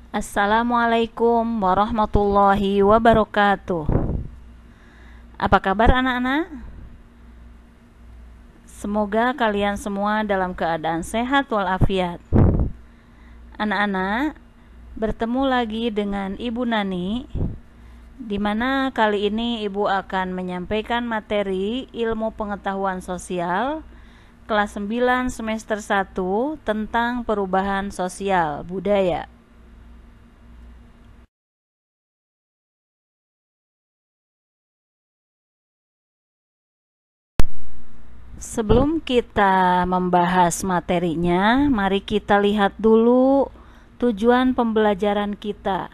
Assalamualaikum warahmatullahi wabarakatuh. Apa kabar anak-anak? Semoga kalian semua dalam keadaan sehat walafiat. Anak-anak, bertemu lagi dengan Ibu Nani, di mana kali ini Ibu akan menyampaikan materi ilmu pengetahuan sosial kelas 9 semester 1 tentang perubahan sosial budaya. Sebelum kita membahas materinya, mari kita lihat dulu tujuan pembelajaran kita.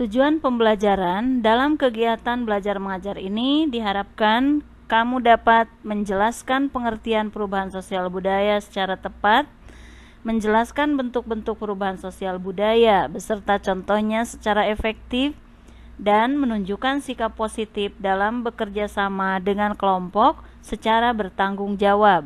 Tujuan pembelajaran dalam kegiatan belajar mengajar ini diharapkan kamu dapat menjelaskan pengertian perubahan sosial budaya secara tepat, menjelaskan bentuk-bentuk perubahan sosial budaya beserta contohnya secara efektif, dan menunjukkan sikap positif dalam bekerja sama dengan kelompok secara bertanggung jawab.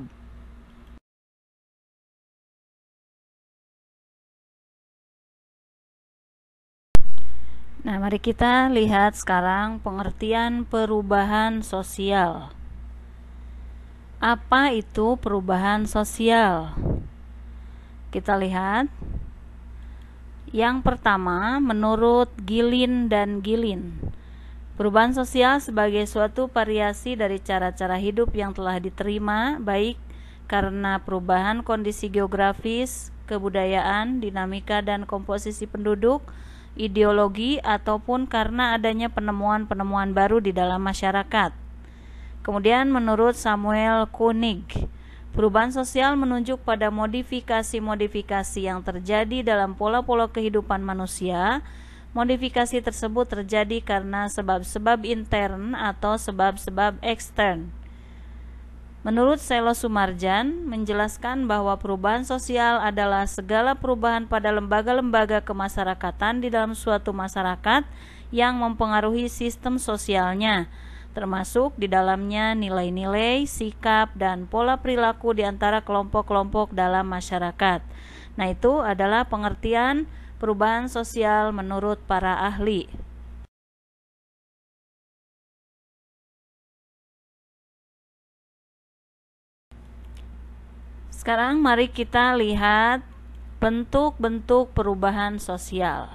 Nah, mari kita lihat sekarang pengertian perubahan sosial. Apa itu perubahan sosial? Kita lihat. Yang pertama, menurut Gilin dan Gilin, perubahan sosial sebagai suatu variasi dari cara-cara hidup yang telah diterima, baik karena perubahan kondisi geografis, kebudayaan, dinamika dan komposisi penduduk, ideologi, ataupun karena adanya penemuan-penemuan baru di dalam masyarakat. Kemudian menurut Samuel Koenig, perubahan sosial menunjuk pada modifikasi-modifikasi yang terjadi dalam pola-pola kehidupan manusia. Modifikasi tersebut terjadi karena sebab-sebab intern atau sebab-sebab ekstern. Menurut Selo Sumarjan, menjelaskan bahwa perubahan sosial adalah segala perubahan pada lembaga-lembaga kemasyarakatan di dalam suatu masyarakat yang mempengaruhi sistem sosialnya, termasuk di dalamnya nilai-nilai, sikap, dan pola perilaku di antara kelompok-kelompok dalam masyarakat. Nah, itu adalah pengertian perubahan sosial menurut para ahli. Sekarang mari kita lihat bentuk-bentuk perubahan sosial.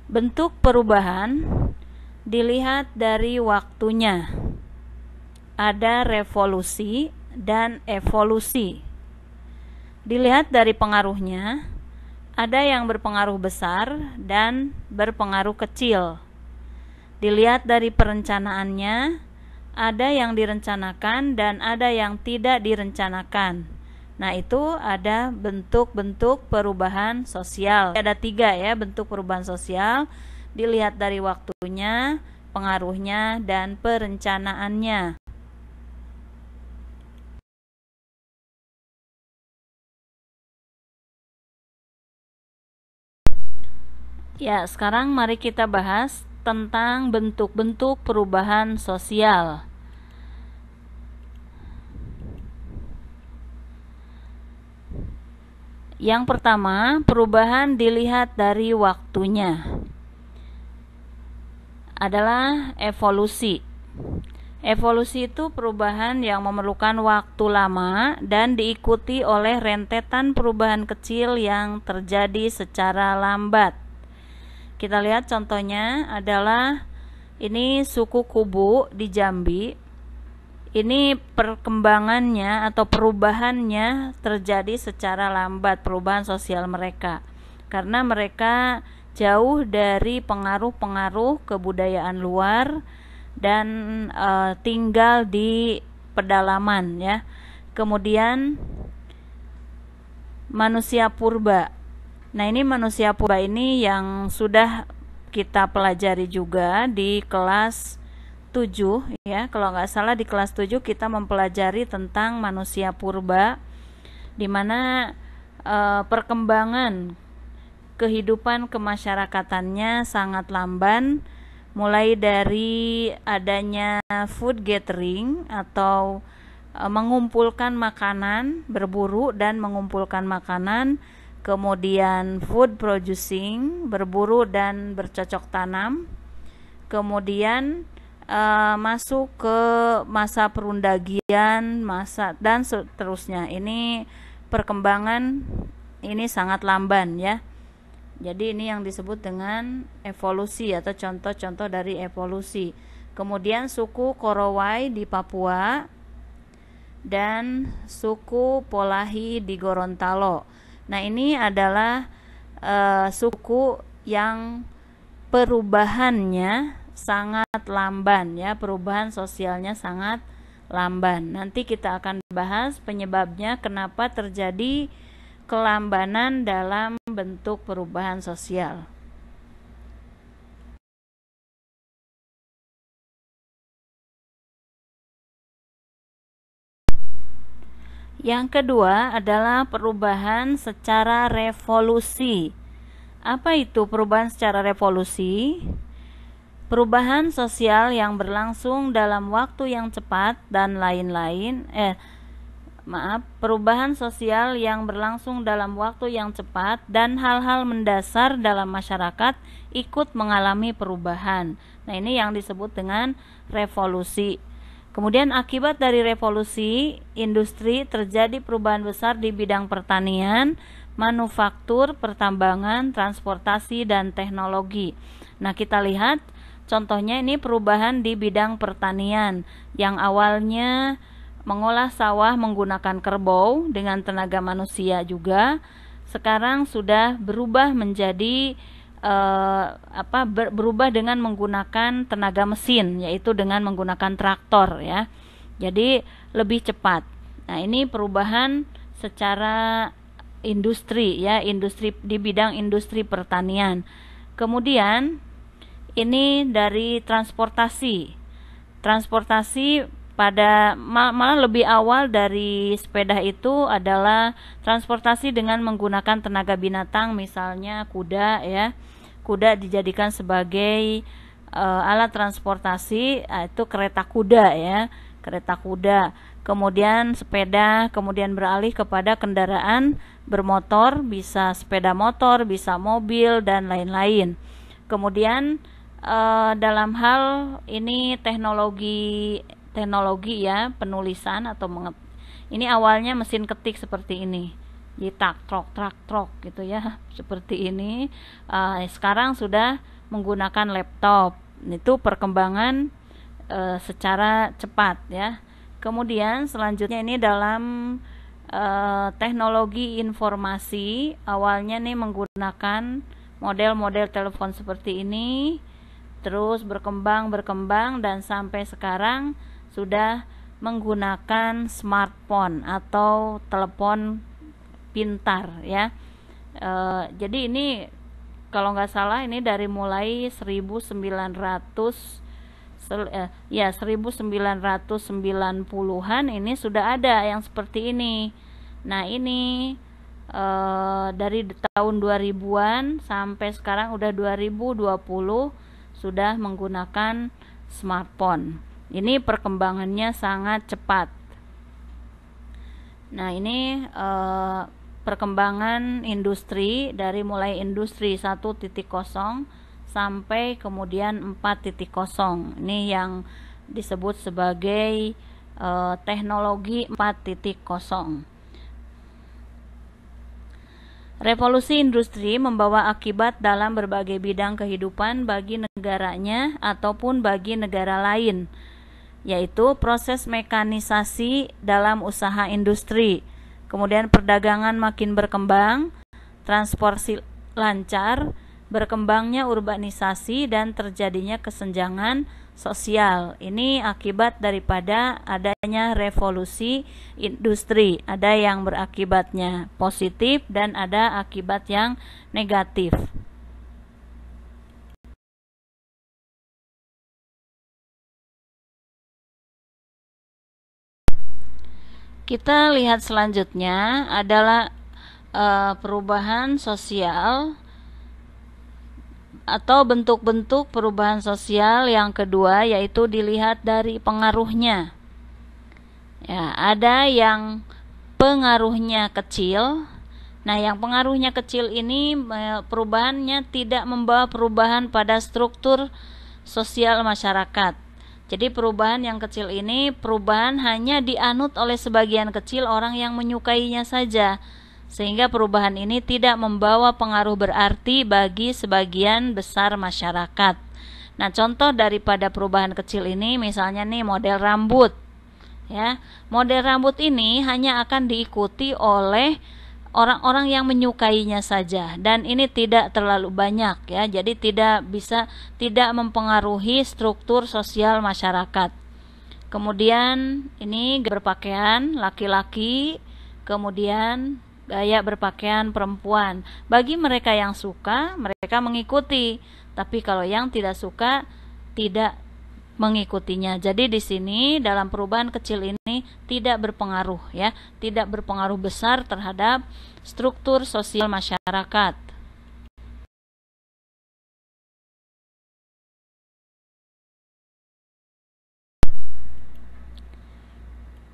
Bentuk perubahan dilihat dari waktunya. Ada revolusi dan evolusi. Dilihat dari pengaruhnya, ada yang berpengaruh besar dan berpengaruh kecil. Dilihat dari perencanaannya, ada yang direncanakan dan ada yang tidak direncanakan. Nah, itu ada bentuk-bentuk perubahan sosial. Ada 3 ya bentuk perubahan sosial. Dilihat dari waktunya, pengaruhnya, dan perencanaannya. Ya, sekarang mari kita bahas tentang bentuk-bentuk perubahan sosial. Yang pertama, perubahan dilihat dari waktunya adalah evolusi. Evolusi itu perubahan yang memerlukan waktu lama dan diikuti oleh rentetan perubahan kecil yang terjadi secara lambat. Kita lihat contohnya adalah ini suku Kubu di Jambi. Ini perkembangannya atau perubahannya terjadi secara lambat, perubahan sosial mereka, karena mereka jauh dari pengaruh-pengaruh kebudayaan luar dan tinggal di pedalaman ya. Kemudian manusia purba. Nah, ini manusia purba ini yang sudah kita pelajari juga di kelas 7 ya, kalau nggak salah di kelas 7 kita mempelajari tentang manusia purba, di mana perkembangan kehidupan kemasyarakatannya sangat lamban, mulai dari adanya food gathering atau mengumpulkan makanan, berburu dan mengumpulkan makanan, kemudian food producing, berburu dan bercocok tanam, kemudian masuk ke masa perundagian, masa dan seterusnya. Ini perkembangan ini sangat lamban ya. Jadi ini yang disebut dengan evolusi atau contoh-contoh dari evolusi. Kemudian suku Korowai di Papua dan suku Polahi di Gorontalo. Nah, ini adalah suku yang perubahannya sangat lamban ya, perubahan sosialnya sangat lamban. Nanti kita akan bahas penyebabnya kenapa terjadi kelambanan dalam bentuk perubahan sosial. Yang kedua adalah perubahan secara revolusi. Apa itu perubahan secara revolusi? Perubahan sosial yang berlangsung dalam waktu yang cepat dan lain-lain. Perubahan sosial yang berlangsung dalam waktu yang cepat dan hal-hal mendasar dalam masyarakat ikut mengalami perubahan. Nah, ini yang disebut dengan revolusi. Kemudian akibat dari revolusi industri terjadi perubahan besar di bidang pertanian, manufaktur, pertambangan, transportasi, dan teknologi. Nah, kita lihat contohnya ini perubahan di bidang pertanian yang awalnya mengolah sawah menggunakan kerbau dengan tenaga manusia juga, sekarang sudah berubah menjadi berubah dengan menggunakan tenaga mesin, yaitu dengan menggunakan traktor ya. Jadi lebih cepat. Nah, ini perubahan secara industri ya, industri di bidang industri pertanian. Kemudian ini dari transportasi. Transportasi pada malah lebih awal dari sepeda itu adalah transportasi dengan menggunakan tenaga binatang, misalnya kuda ya. Kuda dijadikan sebagai alat transportasi, itu kereta kuda ya, kereta kuda. Kemudian sepeda, kemudian beralih kepada kendaraan bermotor, bisa sepeda motor, bisa mobil dan lain-lain. Kemudian dalam hal ini teknologi ya, penulisan atau ini awalnya mesin ketik seperti ini, tak trok gitu ya, seperti ini. Sekarang sudah menggunakan laptop. Itu perkembangan secara cepat ya. Kemudian selanjutnya ini dalam teknologi informasi, awalnya nih menggunakan model-model telepon seperti ini, terus berkembang dan sampai sekarang sudah menggunakan smartphone atau telepon pintar ya. Jadi ini kalau nggak salah ini dari mulai 1990-an ini sudah ada yang seperti ini. Nah, ini dari tahun 2000-an sampai sekarang udah 2020 sudah menggunakan smartphone. Ini perkembangannya sangat cepat. Nah, ini perkembangan industri dari mulai industri 1.0 sampai kemudian 4.0. Ini yang disebut sebagai teknologi 4.0. Revolusi industri membawa akibat dalam berbagai bidang kehidupan bagi negaranya ataupun bagi negara lain, yaitu proses mekanisasi dalam usaha industri, kemudian perdagangan makin berkembang, transportasi lancar, berkembangnya urbanisasi dan terjadinya kesenjangan sosial. Ini akibat daripada adanya revolusi industri. Ada yang berakibatnya positif dan ada akibat yang negatif. Kita lihat selanjutnya adalah perubahan sosial atau bentuk-bentuk perubahan sosial yang kedua, yaitu dilihat dari pengaruhnya. Ya, ada yang pengaruhnya kecil. Nah, yang pengaruhnya kecil ini perubahannya tidak membawa perubahan pada struktur sosial masyarakat. Jadi perubahan yang kecil ini perubahan hanya dianut oleh sebagian kecil orang yang menyukainya saja. Sehingga perubahan ini tidak membawa pengaruh berarti bagi sebagian besar masyarakat. Nah, contoh daripada perubahan kecil ini misalnya nih model rambut. Ya, model rambut ini hanya akan diikuti oleh orang-orang yang menyukainya saja dan ini tidak terlalu banyak ya. Jadi tidak mempengaruhi struktur sosial masyarakat. Kemudian ini berpakaian laki-laki, kemudian gaya berpakaian perempuan. Bagi mereka yang suka, mereka mengikuti. Tapi kalau yang tidak suka, tidak mengikutinya. Jadi di sini dalam perubahan kecil ini tidak berpengaruh ya, tidak berpengaruh besar terhadap struktur sosial masyarakat.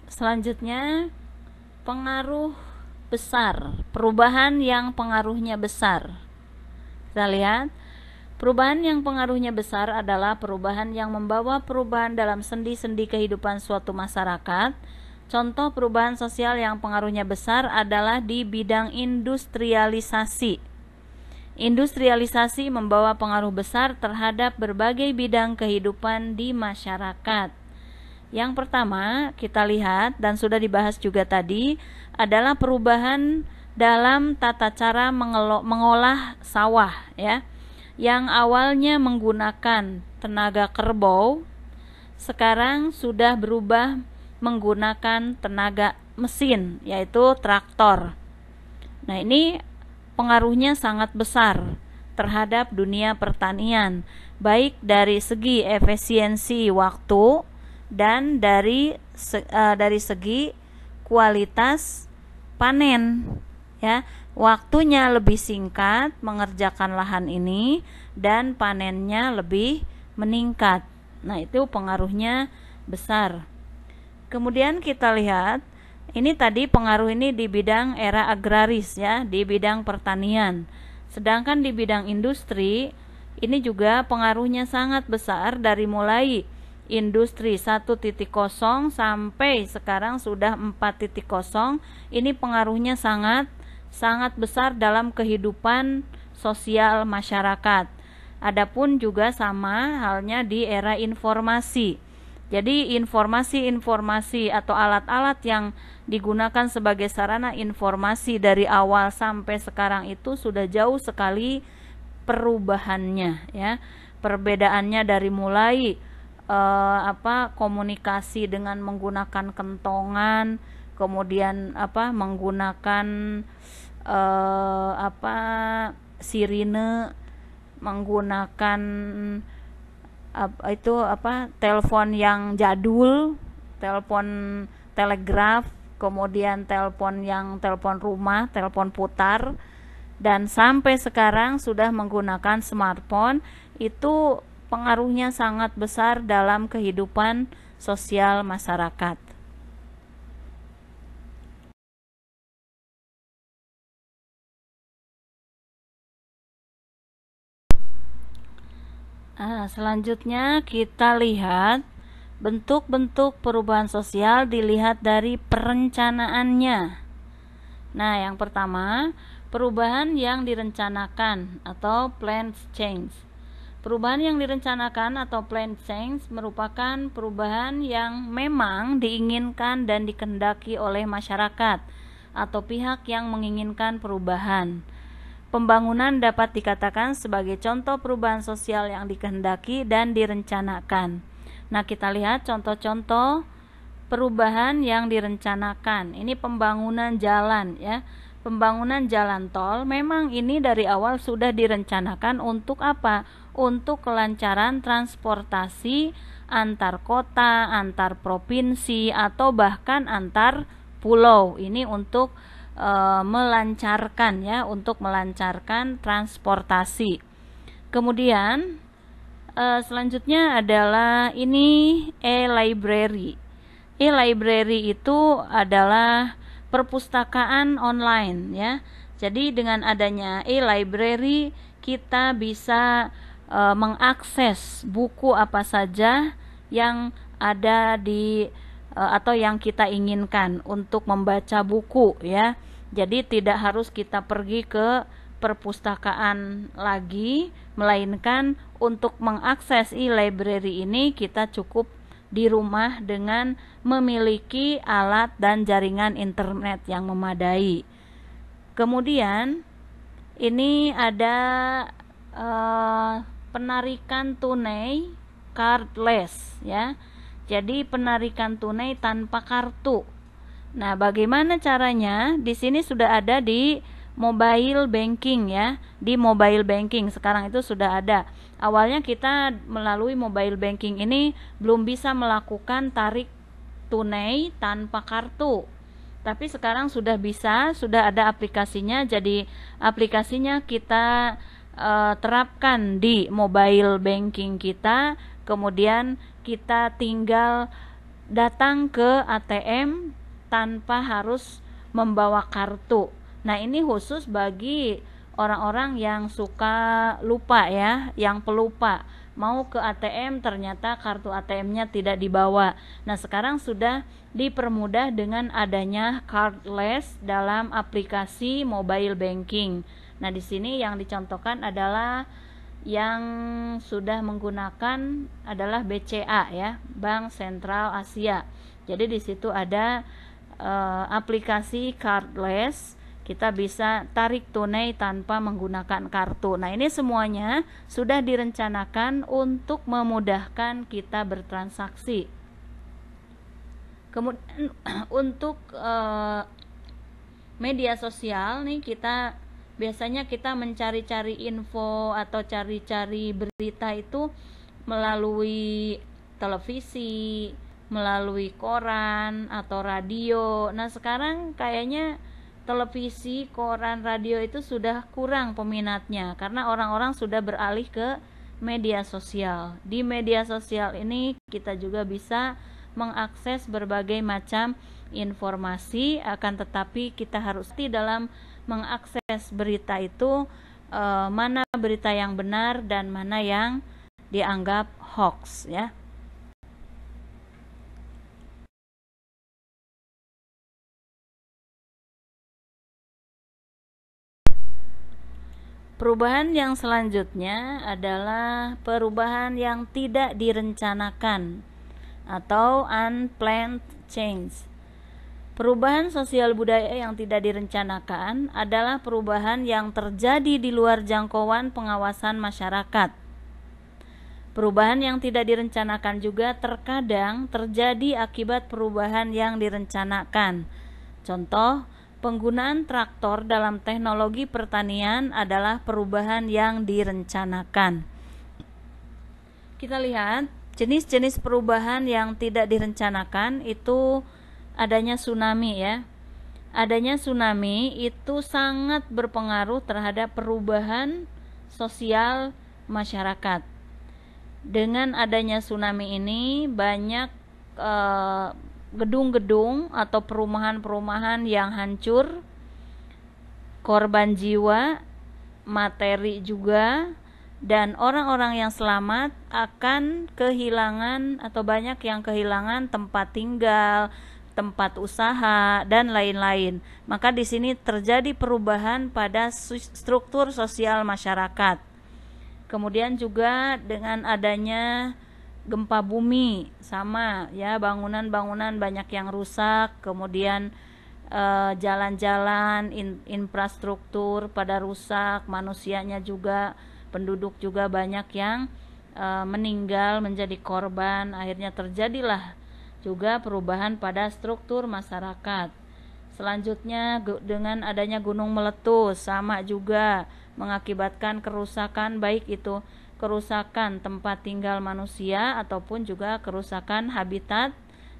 Selanjutnya, pengaruh besar, perubahan yang pengaruhnya besar. Kita lihat, perubahan yang pengaruhnya besar adalah perubahan yang membawa perubahan dalam sendi-sendi kehidupan suatu masyarakat. Contoh perubahan sosial yang pengaruhnya besar adalah di bidang industrialisasi. Industrialisasi membawa pengaruh besar terhadap berbagai bidang kehidupan di masyarakat. Yang pertama, kita lihat dan sudah dibahas juga tadi, adalah perubahan dalam tata cara mengolah sawah ya. Yang awalnya menggunakan tenaga kerbau, sekarang sudah berubah menggunakan tenaga mesin, yaitu traktor. Nah, ini pengaruhnya sangat besar terhadap dunia pertanian, baik dari segi efisiensi waktu dan dari segi kualitas panen ya. Waktunya lebih singkat mengerjakan lahan ini dan panennya lebih meningkat. Nah, itu pengaruhnya besar. Kemudian kita lihat, ini tadi pengaruh ini di bidang era agraris ya, di bidang pertanian. Sedangkan di bidang industri, ini juga pengaruhnya sangat besar dari mulai industri 1.0 sampai sekarang sudah 4.0. Ini pengaruhnya sangat besar dalam kehidupan sosial masyarakat. Adapun juga sama halnya di era informasi. Jadi informasi-informasi atau alat-alat yang digunakan sebagai sarana informasi dari awal sampai sekarang itu sudah jauh sekali perubahannya ya. Perbedaannya dari mulai komunikasi dengan menggunakan kentongan, kemudian menggunakan sirine, menggunakan telepon yang jadul, telepon telegraf, kemudian telepon rumah, telepon putar, dan sampai sekarang sudah menggunakan smartphone. Itu pengaruhnya sangat besar dalam kehidupan sosial masyarakat. Selanjutnya kita lihat bentuk-bentuk perubahan sosial dilihat dari perencanaannya. Nah, yang pertama, perubahan yang direncanakan atau planned change. Perubahan yang direncanakan atau planned change merupakan perubahan yang memang diinginkan dan dikehendaki oleh masyarakat atau pihak yang menginginkan perubahan. Pembangunan dapat dikatakan sebagai contoh perubahan sosial yang dikehendaki dan direncanakan. Nah, kita lihat contoh-contoh perubahan yang direncanakan. Ini pembangunan jalan ya. Pembangunan jalan tol memang ini dari awal sudah direncanakan untuk apa? Untuk kelancaran transportasi antar kota, antar provinsi atau bahkan antar pulau. Ini untuk melancarkan ya, untuk melancarkan transportasi. Kemudian selanjutnya adalah ini e-library. E-library itu adalah perpustakaan online ya. Jadi dengan adanya e-library kita bisa mengakses buku apa saja yang ada di atau yang kita inginkan untuk membaca buku ya. Jadi tidak harus kita pergi ke perpustakaan lagi, melainkan untuk mengakses e-library ini kita cukup di rumah dengan memiliki alat dan jaringan internet yang memadai. Kemudian ini ada penarikan tunai cardless ya. Jadi penarikan tunai tanpa kartu. Nah, bagaimana caranya? Di sini sudah ada di mobile banking ya. Di mobile banking sekarang itu sudah ada. Awalnya kita melalui mobile banking ini belum bisa melakukan tarik tunai tanpa kartu. Tapi sekarang sudah bisa, sudah ada aplikasinya. Jadi aplikasinya kita terapkan di mobile banking kita, kemudian kita tinggal datang ke ATM tanpa harus membawa kartu. Nah, ini khusus bagi orang-orang yang suka lupa ya, yang pelupa. Mau ke ATM ternyata kartu ATM-nya tidak dibawa. Nah, sekarang sudah dipermudah dengan adanya cardless dalam aplikasi mobile banking. Nah, di sini yang dicontohkan adalah yang sudah menggunakan adalah BCA ya, Bank Sentral Asia. Jadi di situ ada aplikasi cardless, kita bisa tarik tunai tanpa menggunakan kartu. Nah, ini semuanya sudah direncanakan untuk memudahkan kita bertransaksi. Kemudian untuk media sosial nih, biasanya kita mencari-cari info atau cari-cari berita itu melalui televisi, melalui koran atau radio. Nah, sekarang kayaknya televisi, koran, radio itu sudah kurang peminatnya karena orang-orang sudah beralih ke media sosial. Di media sosial ini kita juga bisa mengakses berbagai macam informasi, akan tetapi kita harus dalam mengakses berita itu mana berita yang benar dan mana yang dianggap hoax ya. Perubahan yang selanjutnya adalah perubahan yang tidak direncanakan atau unplanned change. Perubahan sosial budaya yang tidak direncanakan adalah perubahan yang terjadi di luar jangkauan pengawasan masyarakat. Perubahan yang tidak direncanakan juga terkadang terjadi akibat perubahan yang direncanakan. Contoh, penggunaan traktor dalam teknologi pertanian adalah perubahan yang direncanakan. Kita lihat jenis-jenis perubahan yang tidak direncanakan itu adanya tsunami ya. Adanya tsunami itu sangat berpengaruh terhadap perubahan sosial masyarakat. Dengan adanya tsunami ini banyak gedung-gedung atau perumahan-perumahan yang hancur, korban jiwa, materi juga, dan orang-orang yang selamat akan kehilangan atau banyak yang kehilangan tempat tinggal, tempat usaha, dan lain-lain. Maka di sini terjadi perubahan pada struktur sosial masyarakat. Kemudian juga dengan adanya gempa bumi sama ya, bangunan-bangunan banyak yang rusak, kemudian jalan-jalan, infrastruktur pada rusak, manusianya juga, penduduk juga banyak yang meninggal menjadi korban. Akhirnya terjadilah juga perubahan pada struktur masyarakat. Selanjutnya dengan adanya gunung meletus sama juga mengakibatkan kerusakan, baik itu kerusakan tempat tinggal manusia ataupun juga kerusakan habitat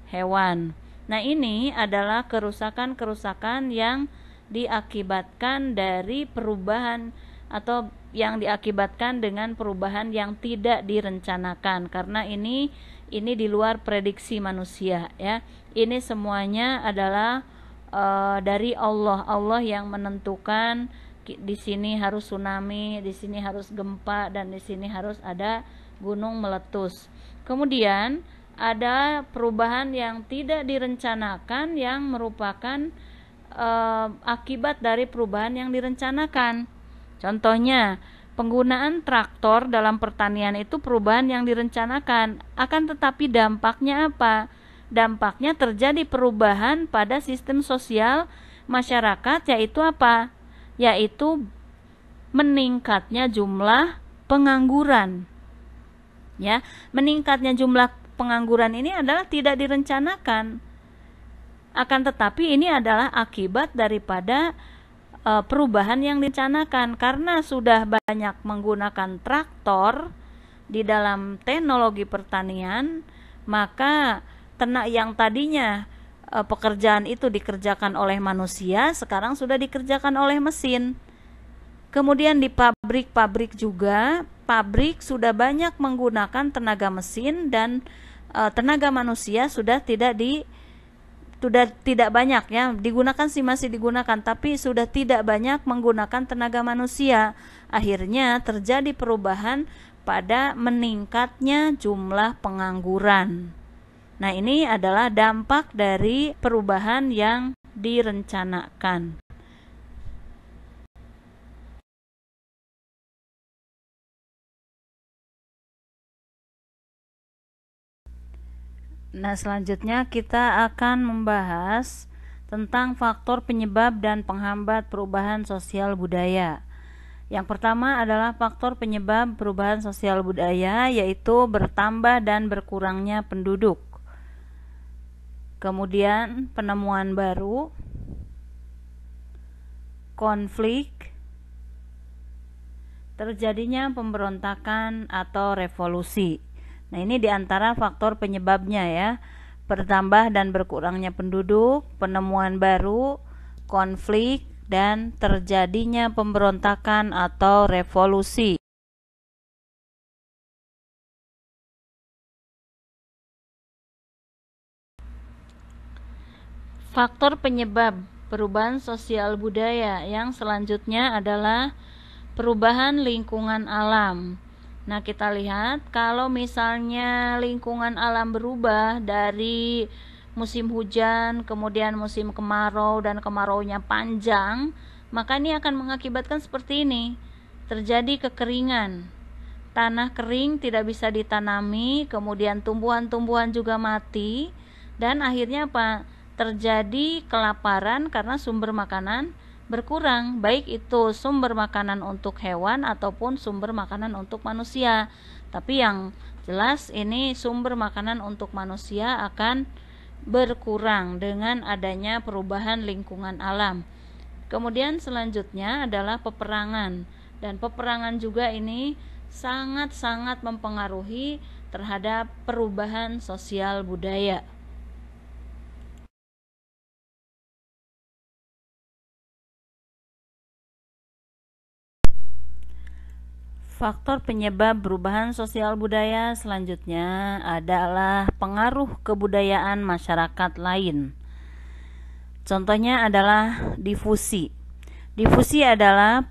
hewan. Nah, ini adalah kerusakan-kerusakan yang diakibatkan dari perubahan atau yang diakibatkan dengan perubahan yang tidak direncanakan, karena ini di luar prediksi manusia ya. Ini semuanya adalah dari Allah. Allah yang menentukan di sini harus tsunami, di sini harus gempa, dan di sini harus ada gunung meletus. Kemudian ada perubahan yang tidak direncanakan yang merupakan akibat dari perubahan yang direncanakan. Contohnya, penggunaan traktor dalam pertanian itu perubahan yang direncanakan, akan tetapi dampaknya apa? Dampaknya terjadi perubahan pada sistem sosial masyarakat, yaitu apa? Yaitu meningkatnya jumlah pengangguran. Ya, meningkatnya jumlah pengangguran ini adalah tidak direncanakan. Akan tetapi ini adalah akibat daripada perubahan yang direncanakan, karena sudah banyak menggunakan traktor di dalam teknologi pertanian, maka ternak yang tadinya pekerjaan itu dikerjakan oleh manusia sekarang sudah dikerjakan oleh mesin. Kemudian di pabrik-pabrik juga, pabrik sudah banyak menggunakan tenaga mesin, dan tenaga manusia sudah tidak banyak ya, digunakan sih masih digunakan, tapi sudah tidak banyak menggunakan tenaga manusia. Akhirnya terjadi perubahan pada meningkatnya jumlah pengangguran. Nah, ini adalah dampak dari perubahan yang direncanakan. Nah, selanjutnya kita akan membahas tentang faktor penyebab dan penghambat perubahan sosial budaya. Yang pertama adalah faktor penyebab perubahan sosial budaya, yaitu bertambah dan berkurangnya penduduk. Kemudian penemuan baru, konflik, terjadinya pemberontakan atau revolusi. Nah, ini diantara faktor penyebabnya ya. Bertambah dan berkurangnya penduduk, penemuan baru, konflik, dan terjadinya pemberontakan atau revolusi. Faktor penyebab perubahan sosial budaya yang selanjutnya adalah perubahan lingkungan alam. Nah, kita lihat kalau misalnya lingkungan alam berubah dari musim hujan, kemudian musim kemarau, dan kemaraunya panjang, maka ini akan mengakibatkan seperti ini. Terjadi kekeringan. Tanah kering tidak bisa ditanami, kemudian tumbuhan-tumbuhan juga mati, dan akhirnya apa? Terjadi kelaparan karena sumber makanan berkurang, baik itu sumber makanan untuk hewan ataupun sumber makanan untuk manusia. Tapi yang jelas ini sumber makanan untuk manusia akan berkurang dengan adanya perubahan lingkungan alam. Kemudian selanjutnya adalah peperangan, dan peperangan juga ini sangat-sangat mempengaruhi terhadap perubahan sosial budaya. Faktor penyebab perubahan sosial budaya selanjutnya adalah pengaruh kebudayaan masyarakat lain. Contohnya adalah difusi. Difusi adalah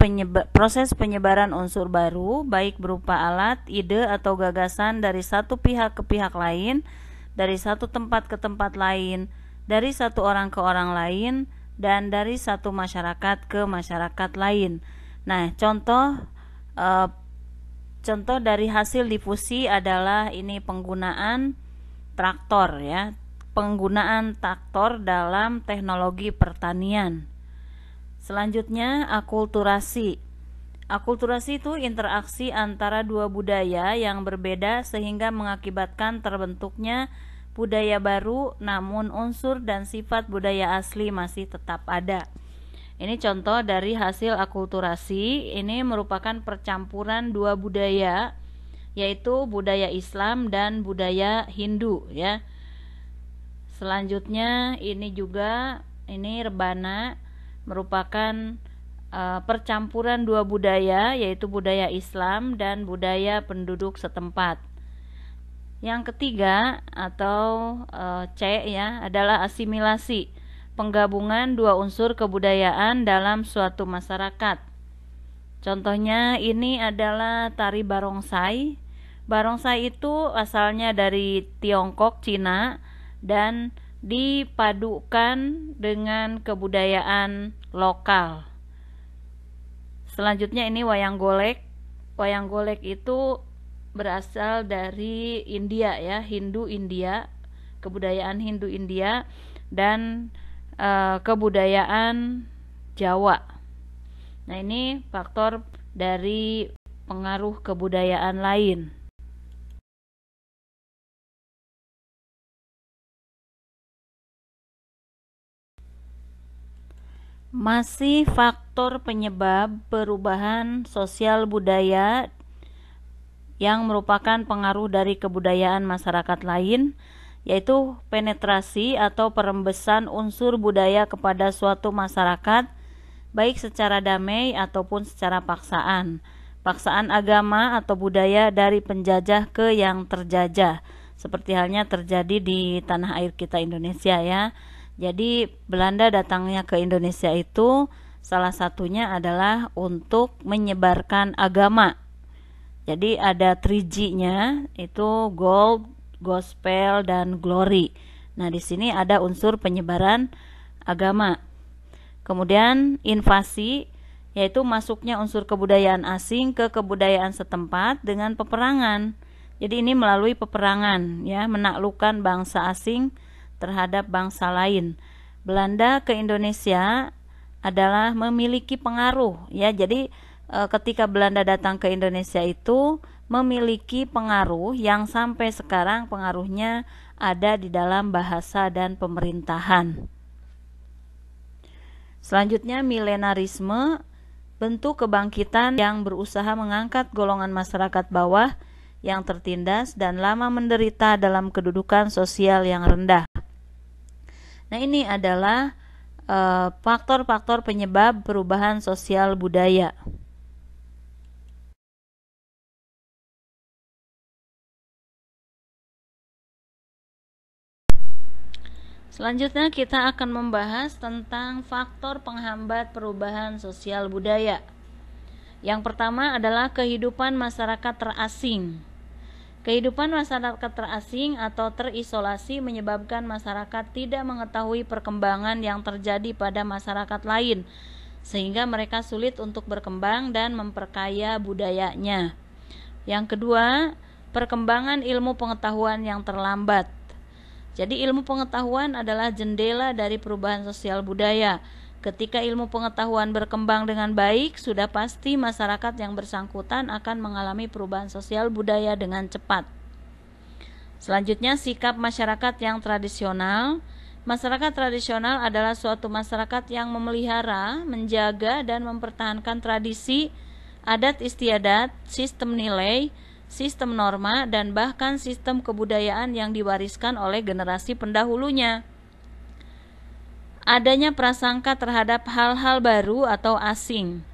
proses penyebaran unsur baru, baik berupa alat, ide, atau gagasan dari satu pihak ke pihak lain, dari satu tempat ke tempat lain, dari satu orang ke orang lain, dan dari satu masyarakat ke masyarakat lain. Nah, contoh dari hasil difusi adalah ini penggunaan traktor ya, penggunaan traktor dalam teknologi pertanian. Selanjutnya akulturasi. Akulturasi itu interaksi antara dua budaya yang berbeda sehingga mengakibatkan terbentuknya budaya baru, namun unsur dan sifat budaya asli masih tetap ada. Ini contoh dari hasil akulturasi. Ini merupakan percampuran dua budaya, yaitu budaya Islam dan budaya Hindu ya. Selanjutnya ini rebana, merupakan percampuran dua budaya, yaitu budaya Islam dan budaya penduduk setempat. Yang ketiga atau C ya adalah asimilasi, penggabungan dua unsur kebudayaan dalam suatu masyarakat. Contohnya ini adalah tari barongsai. Barongsai itu asalnya dari Tiongkok, Cina, dan dipadukan dengan kebudayaan lokal. Selanjutnya ini wayang golek. Wayang golek itu berasal dari India ya, Hindu India, kebudayaan Hindu India dan kebudayaan Jawa. Nah, ini faktor dari pengaruh kebudayaan lain. Masih faktor penyebab perubahan sosial budaya yang merupakan pengaruh dari kebudayaan masyarakat lain, yaitu penetrasi atau perembesan unsur budaya kepada suatu masyarakat, baik secara damai ataupun secara paksaan. Paksaan agama atau budaya dari penjajah ke yang terjajah, seperti halnya terjadi di tanah air kita Indonesia ya. Jadi Belanda datangnya ke Indonesia itu salah satunya adalah untuk menyebarkan agama. Jadi ada 3G-nya, itu gold, gospel, dan glory. Nah, di sini ada unsur penyebaran agama. Kemudian invasi, yaitu masuknya unsur kebudayaan asing ke kebudayaan setempat dengan peperangan. Jadi ini melalui peperangan ya, menaklukkan bangsa asing terhadap bangsa lain. Belanda ke Indonesia adalah memiliki pengaruh ya. Jadi ketika Belanda datang ke Indonesia itu memiliki pengaruh yang sampai sekarang pengaruhnya ada di dalam bahasa dan pemerintahan. Selanjutnya milenarisme, bentuk kebangkitan yang berusaha mengangkat golongan masyarakat bawah yang tertindas dan lama menderita dalam kedudukan sosial yang rendah. Nah, ini adalah faktor-faktor penyebab perubahan sosial budaya. Selanjutnya kita akan membahas tentang faktor penghambat perubahan sosial budaya. Yang pertama adalah kehidupan masyarakat terasing. Kehidupan masyarakat terasing atau terisolasi menyebabkan masyarakat tidak mengetahui perkembangan yang terjadi pada masyarakat lain, sehingga mereka sulit untuk berkembang dan memperkaya budayanya. Yang kedua, perkembangan ilmu pengetahuan yang terlambat. Jadi ilmu pengetahuan adalah jendela dari perubahan sosial budaya. Ketika ilmu pengetahuan berkembang dengan baik, sudah pasti masyarakat yang bersangkutan akan mengalami perubahan sosial budaya dengan cepat. Selanjutnya, sikap masyarakat yang tradisional. Masyarakat tradisional adalah suatu masyarakat yang memelihara, menjaga, dan mempertahankan tradisi, adat istiadat, sistem nilai, sistem norma, dan bahkan sistem kebudayaan yang diwariskan oleh generasi pendahulunya. Adanya prasangka terhadap hal-hal baru atau asing.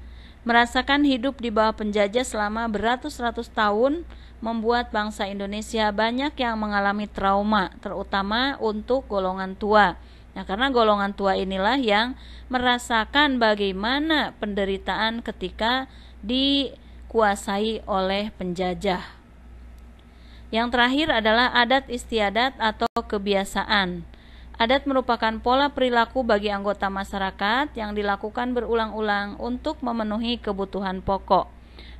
Merasakan hidup di bawah penjajah selama beratus-ratus tahun membuat bangsa Indonesia banyak yang mengalami trauma, terutama untuk golongan tua. Nah, karena golongan tua inilah yang merasakan bagaimana penderitaan ketika dikuasai oleh penjajah. Yang terakhir adalah adat istiadat atau kebiasaan. Adat merupakan pola perilaku bagi anggota masyarakat yang dilakukan berulang-ulang untuk memenuhi kebutuhan pokok.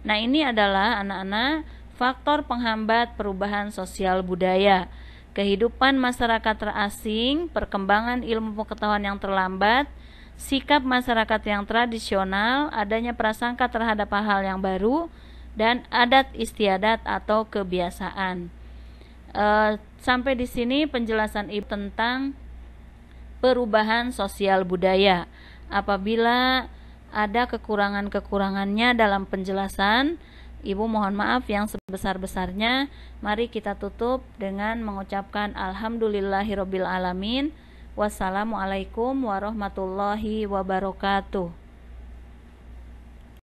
Nah, ini adalah anak-anak faktor penghambat perubahan sosial budaya. Kehidupan masyarakat terasing, perkembangan ilmu pengetahuan yang terlambat, sikap masyarakat yang tradisional, adanya prasangka terhadap hal-hal yang baru, dan adat istiadat atau kebiasaan. Sampai di sini penjelasan Ibu tentang perubahan sosial budaya. Apabila ada kekurangan-kekurangannya dalam penjelasan, Ibu mohon maaf yang sebesar-besarnya. Mari kita tutup dengan mengucapkan alhamdulillahirabbil alamin. Wassalamualaikum warahmatullahi wabarakatuh.